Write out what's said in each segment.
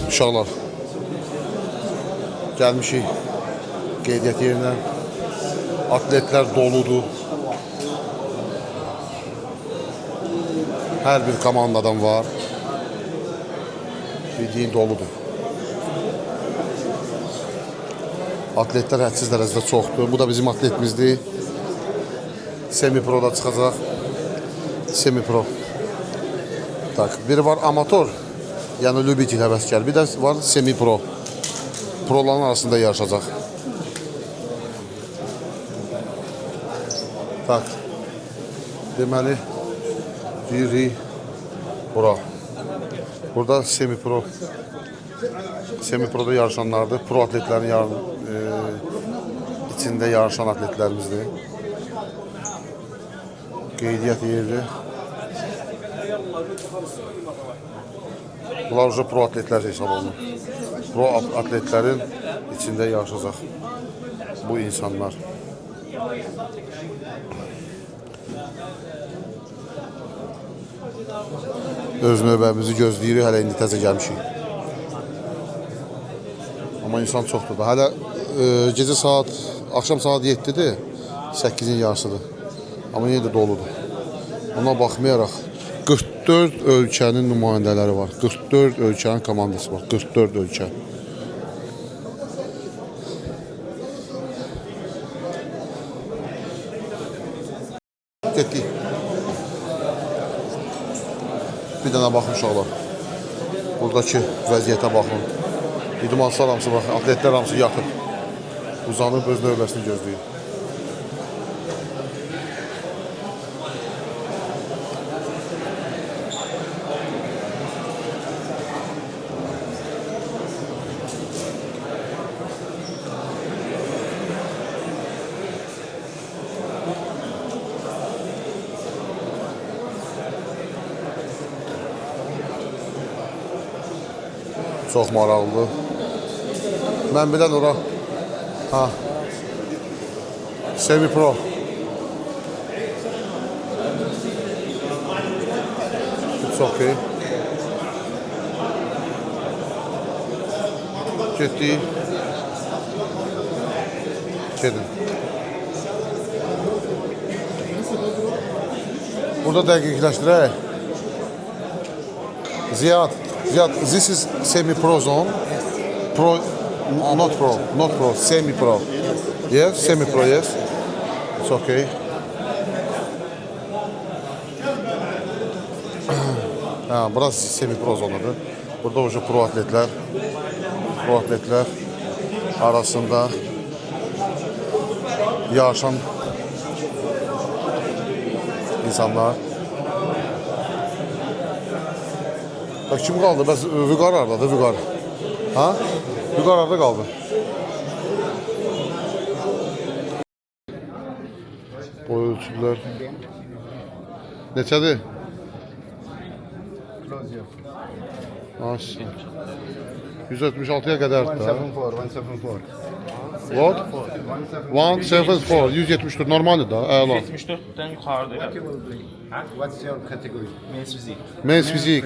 Uşaqlar, gəlmişik qeydiyyat yerinə. Atletlər doludur. Hər bir komandadan var. Bildiyin doludur. Atletlər hədsiz dərəcədə çoxdur. Bu da bizim atletimizdir. Semi-pro'da çıxacaq. Semi-pro. Tak, biri var amatör, yəni lübitil həvəskar. Bir də var semi-pro. Proların arasında yarışacaq. Tak. Deməli, biri bura. Burada semi-pro. Semi-pro'da yarışanlardır. Pro atletlərin içində yarışan atletlərimizdir. Qeydiyyat yeri. Bunlar уже pro atletlər hesab olunur. Pro atletlərin içində yarışacaq bu insanlar. Öz növbəmizi gözləyirik, hələ indi təzə gəlmişik. Amma insan çoxdur da. Hələ gecə saat, axşam saat 7-dir, 8-in yarısıdır. Amma yenə də doludur. Ona baxmayaraq 44 ölkənin nümayəndələri var. 44 ölkənin komandası var. 44 ölkə. Getdik. Bir dənə baxın uşaqlar. Buradakı vəziyyətə baxın. İdmançılar hamısı baxın. Atletlər hamısı yatıb. Uzanıb öz növbəsini gözləyir. Çox maraqlıdır. Mən bilən ora semi-pro. It's okay. Getdik. Gedin. Burada dəqiqləşdirək. Ziyad, this is semi-pro zone. Pro, not pro, semi-pro. Yes, semi-pro, yes. It's okay. Burası semi-pro zonadır. Burada уже pro atletlər arasında yarışan insanlar. Bak kim qaldı? Bəs Vüqar haradadır? Vüqar. Ha? Vüqar harada qaldı? Boy ölçülər. Neçədir? Aşağı. 176'ya qədərdir da. 174. What? 174. 174 normaldir da. Əla. 174'ten yukarıda. What's your category? Men's fizik. Men's fizik.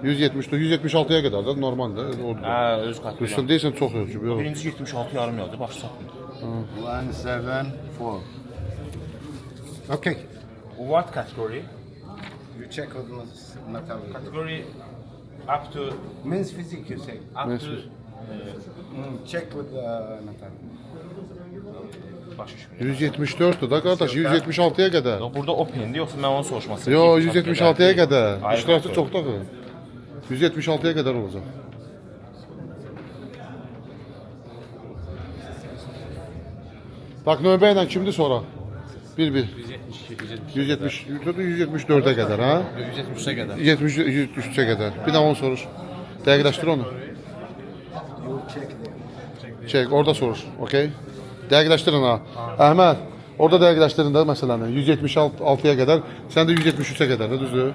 174. 176'ya kadar da normaldir. Ha, öz kategori. Üstün değilsen çok ölçü. Yok. Birincisi 76 yarım yazdı, başı satmıyor. 174. Okay. What category? You check with Natalia. Category up to Men's physique, you say. up to Check with Natalia. başı şükür. 174'tü da kardeş. 176'ya kadar. Yok, burada open'di, yoksa ben onun soruşması. Yo 176'ya kadar. Ayrı İştirakçı category. çok da. 176'ya kadar olacak. Bak növbəyə kimdir sonra? 1-1. 174'e kadar ha? 173'e kadar. 173'e kadar. Bir daha onu soruş. Dəqiqləşdir onu. You check there. Çek, orada soruş. Okey? Dəqiqləşdirin ha. Əhməd, orada dəqiqləşdirin də məsələni. 176'ya kadar, sən də 173'e kadar da düzdür.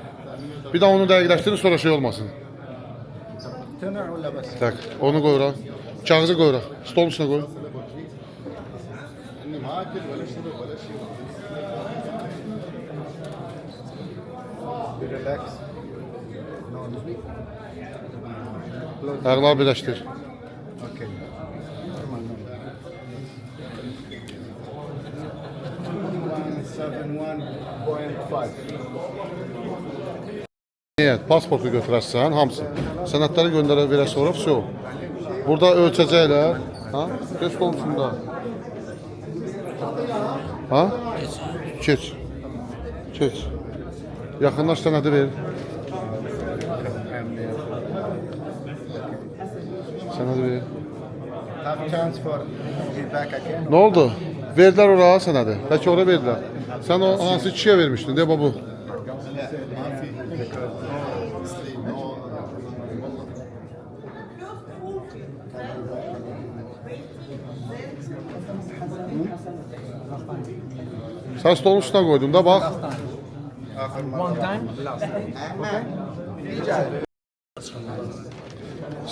Bir daha onu dəqiqləşdirin, sonra şey olmasın. تنع ولا بس؟ Tak, onu koy ora. Kağızı koy ora. Stolun üstüne koy. اني معاكل ولا شرب ولا شيء. Relax. No Ayaqları birləşdir. Okay. 71.5. Niyyət, pasportu götürərsən, hamısı. Sənədləri göndərə verə sonra, vəsə. Burada ölçəcəklər. Ha? Geç olmuşunda. Ha? Keç. Keç. Yaxınlaş sənədi ver. Sənədi ver. Have chance for get back again. Nə oldu? Verdilər ora sənədi. Bəlkə ora verdilər. Sən o hansı kişiyə vermişdin, de bu. Sən stolun üstünə qoydun da, bax.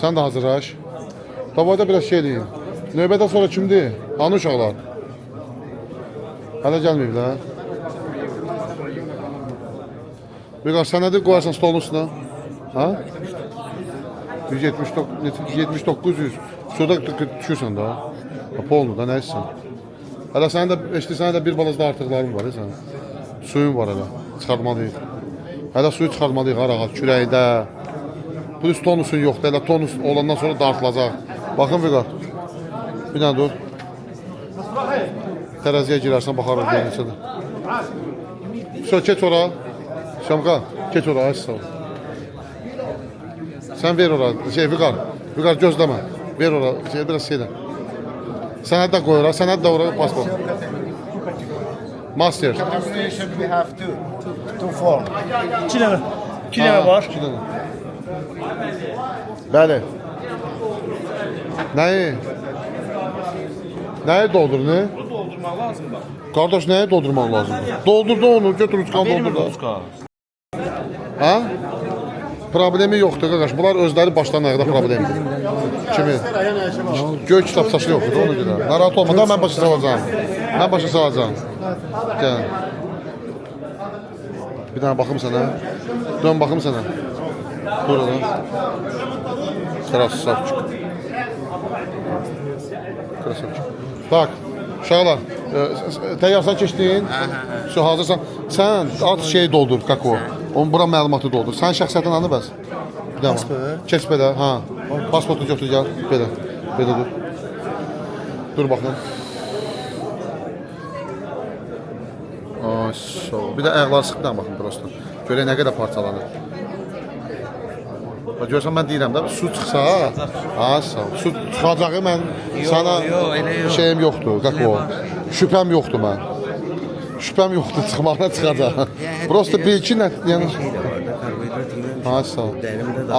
Sən də hazırlaş. Davayda biraz şey deyin. Növbədən sonra kimdir? Hanı uşaqlar? Hələ gəlməyiblər. Büqar, sənədi qoyarsan stolun üstünə. Ha? 7900. Şurada düşürsən da. Polnu da, nə etsin? Hələ sənin də, sənə də bir balazda artıqların var, sənin. Suyun var hələ, çıxartmalıyıq. Hələ suyu çıxartmalıyıq, rahat, kürəkdə. Plus tonusun yoxdur, hələ tonus olandan sonra dartılacaq. Baxın Vüqar. Bir dənə dur. Tərəziyə girərsən, baxarıq neçədir. Sonra keç ora. Şamqa, keç ora, aç sağ ol. Sən ver ora, Vüqar. Vüqar gözləmə. Ver ora, biraz şeylə. Sənəd də qoy ora, sənəd də ora, pasport. Master. Registration we have two form. 2 dənə. 2 dənə var. 2 dənə. Bəli. Nəyi? Nəyi doldur, nə? Doldurmaq lazımdır. Qardaş, nəyi doldurmaq lazımdır? Doldurdu onu, götür uçkan doldur da. Ha? Problemi yoxdur, qardaş. Bunlar özləri başdan ayaqda problemdir. Kimi? Göy kitabçası yoxdur, ona görə. Narahat olma, da mən başa salacağım. Mən başa salacağım. Gəl. Bir dənə baxım sənə. Dön baxım sənə. Buyur ona. Krasavçıq. Krasavçıq. Bak, uşaqlar, təyyarsan keçdin, şu hazırsan. Sən at şeyi doldur, kako. Onun bura məlumatı doldur. Sən şəxsiyyətin anı bəs? Pasport? Keç belə, ha. Pasportu götür, gəl. Belə, belə dur. Dur baxın. Ay, sağ ol. Bir də ayaqları sıxıdan baxın, prosto. Görək nə qədər parçalanır. Görsən, mən deyirəm də, su çıxsa, ha, sağ ol. Su çıxacağı mən sana şeyim yoxdur, kako. Şübhəm yoxdur mən. Şübhəm yoxdur, çıxmağına çıxacaq. Prosto bir-iki nə, yəni... Ha, sağ ol.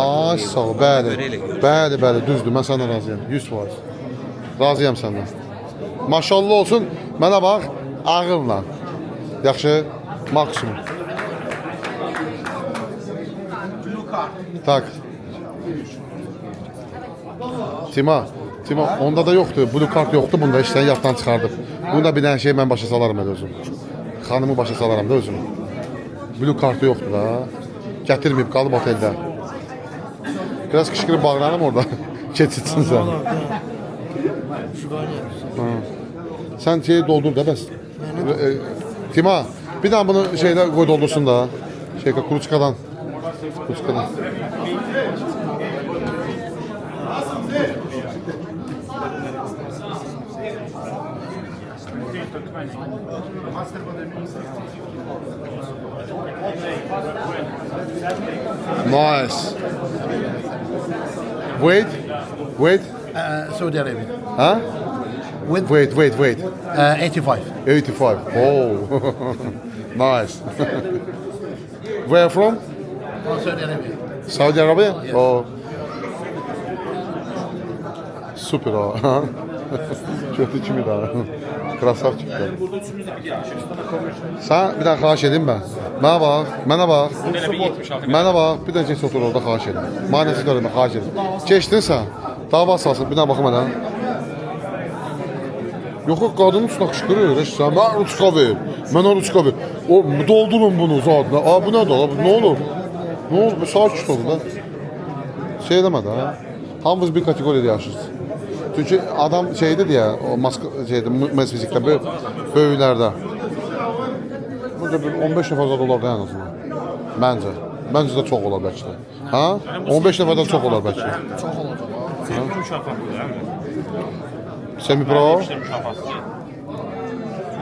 Ay, sağ ol, bəli. Bəli, bəli, düzdür, mən sənə razıyam, 100%. Razıyam səndən. Maşallah olsun, mənə bax, ağırla. Yaxşı, maksimum. Tak. Tima, onda da yoxdur, blue kart yoxdur, bunda işdən yaddan çıxardıb. Bunda bir dənə şey mən başa salaram elə özüm. Xanımı başa salaram da özüm. Blue kartı yoxdur da. Gətirməyib, qalıb oteldə. Biraz qışqırıb bağlanım orada. Keçitsin sən. Sən şeyi doldur da bəs. Tima, bir dənə bunu şeylə qoy doldursun da. Kuruçkadan. Kuruçkadan. Nice. Wait. Saudi Arabia. Huh? Wait. 85. 85. Oh. Nice. Where from? Saudi Arabia. Saudi Arabia? Yes. Oh. Super o. Kötü kimi daha. Krasavçıklar. Sen bir daha xahiş edeyim ben. Mənə bax. Mənə bax. Bir də geç otur orada xahiş edeyim. Manəsi görmə xahiş edeyim. Keçdin sən. Dava salsın. Bir daha baxım mənə. Yox, qadının üstünə qışqırır. Sən mən ruçka ver. Mənə ruçka ver. O doldurun bunu zaten. Bu nədir? Nə olur? Ne oldu? Bu saat küçük oldu da. Şey demedi ha. Hamımız bir kategoriyada yaşayırız. Çünkü adam şeydi ya, o maska şeydi, mes fizikte böyüklərdə. Burada bir 15 nəfər zad olar da en azından. Məncə. Məncə də çox olar bəlkə də. Ha? 15 nəfərdən çox olar bəlkə. Çox olacaq. Senin mükafatı değil mi? Semi pro. İşte mükafatı.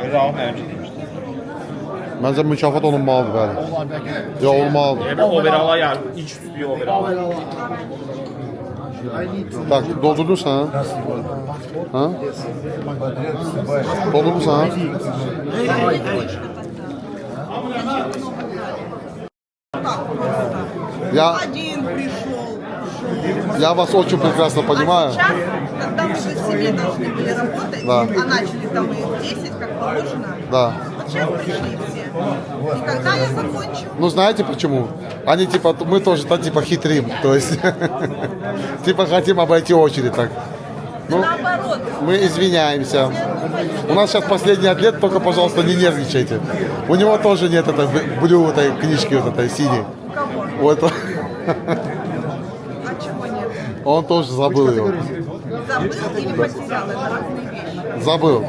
Öyle abi benim demiştim. Məncə mükafat olunmalıdır bəli. Ya olmalıdır. Yani overall'a yani iç üstü overall. Tak, doldurdun sen. Ha? Doldurdun sen. Один пришел. Я вас очень прекрасно понимаю. А сейчас, когда мы за себе должны были работать, Да. а начали там и в 10, как положено, Да. вот сейчас пришли все. И когда я закончу, Ну знаете почему? Они типа, мы тоже так типа хитрим, то есть типа хотим обойти очередь так. Ну, наоборот, мы извиняемся. У нас сейчас последний атлет, только, пожалуйста, не нервничайте. У него тоже нет этой блю, этой книжки вот этой синей. у кого? Вот. А чего нет? Он тоже забыл ее. Забыл или потерял? Это разные вещи. Забыл.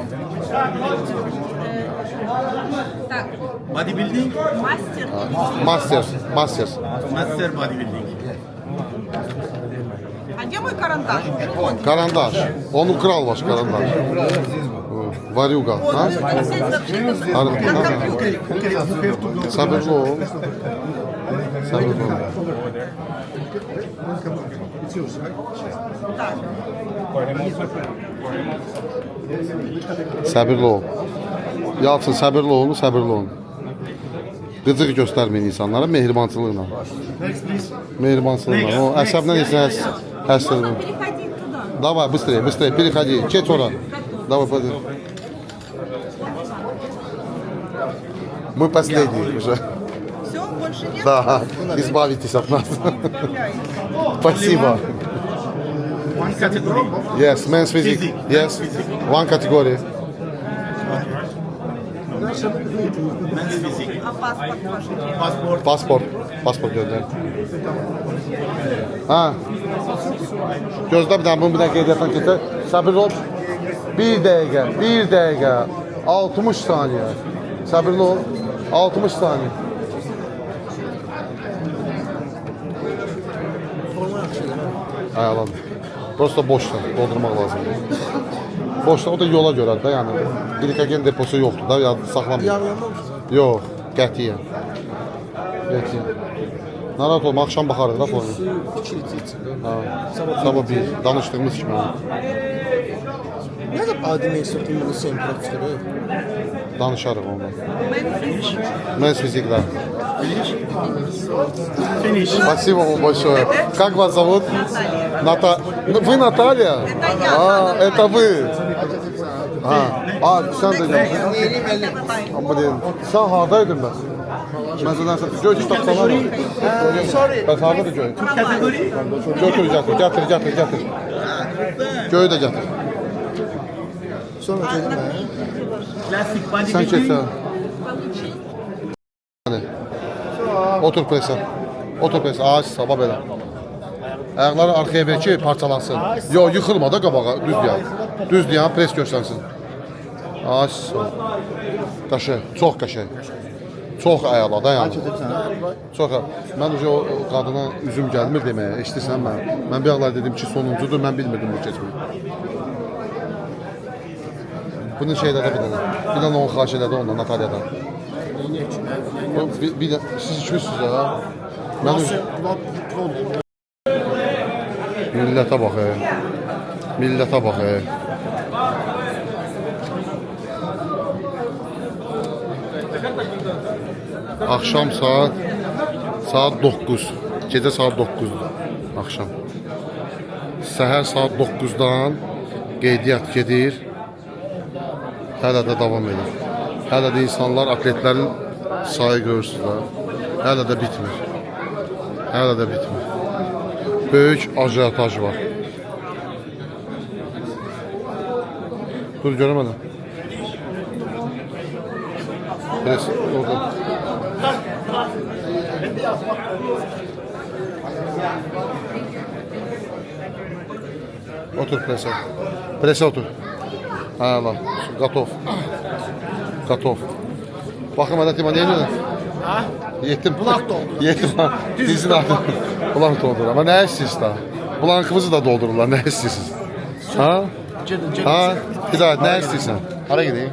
Так, Bodybuilding, мастер. Мастер. master bodybuilding. А где мой карандаш? Вот. Карандаш. Он украл ваш карандаш. Варюга. Вот, А? вы здесь вообще Ага. как компьютер. Sabırlı ol. Sabırlı ol. Так, Səbirli ol. Yalçın səbirli olun, səbirli olun. Qıcıq göstərməyin insanlara mehribançılıqla. Mehribançılıqla. O əsəblə isə həsr. можно переходить туда. Давай, быстрее, быстрее, переходи. Keç ora. Давай, пойди. Мы последние уже. Все, больше нет? Да, избавитесь от нас. Спасибо. One category. Yes, men's physique. Yes, one category. Men's physique. А паспорт ваш где? Passport. Pasport. Pasport gönder. Ha. Gözlə bir dənə bunu bir dənə qeydiyyatdan keçir. Səbirli ol. 1 dəqiqə, 1 dəqiqə. 60 saniyə. Səbirli ol. 60 saniyə. Ayağlandı. Prosta boşdur, doldurmaq lazımdır. Boşdur, o da yola görədir də, yəni glikogen deposu yoxdur da, ya saxlamayın. Yox, qətiyyən. Qətiyyən. Narahat olma, axşam baxarıq da formu. Ha, sabah bir, danışdığımız kimi. Ne kadar adi mensur immuni sempratürü? Danışarıq ondan. Мэнфис. Men's fizikler. Finish. Спасибо вам большое. Как вас зовут? Ну, вы Наталья? Это я, А, Наталья. это вы. Sen de gel. Блин, sen hardaydın ben? Ben zaten göy kitabçalar var. Ben hardadır göy. Götür, getir. Göyü de getir. Sonra dedim Classic Sen bodybuilding. kes yani. Otur presa. Otur presa. Ağaç sabah belə. Ayaqları arxaya ver ki parçalansın. Yo, yıxılma da qabağa. Düz dayan. Düz dayan, pres göstərsin. Ağaç. Qəşəng. Çox qəşəng. Çox əla da yəni. Çox əla. Mən o qadına üzüm gəlmir deməyə. Eşidirsən mən. Mən bir ağlar dedim ki sonuncudur. Mən bilmirdim bu keçməyi. Bunun şeydə də bir dənə. Bir dənə onu xahiş elədi ondan, Natalyadan. Bir de siz içmişsiniz ya. Ben millete bak ya. Millete bak ya. Akşam saat 9. Gece saat 9'dur. Akşam. Səhər saat 9'dan qeydiyyat gedir. Hələ də davam edir. Hələ də insanlar, atletlərin sayı görürsünüzlər. Hələ də bitmir. Hələ də bitmir. Böyük ajotaj var. Dur, görəmədim. Biraz orada. Otur prese. Prese otur. Ha Allah. Gatov. Gatov. Bakın hadi Tima ne yiyorsun? Ha? Yettim. Bulak doldur. Yettim. Dizin altı. Bulak doldur. Ama ne istiyorsun daha? Bulankımızı da doldururlar. Ne istiyorsunuz? Ha? Gedin, gedin. Ha? Bir daha ne istiyorsun? Hara gideyim?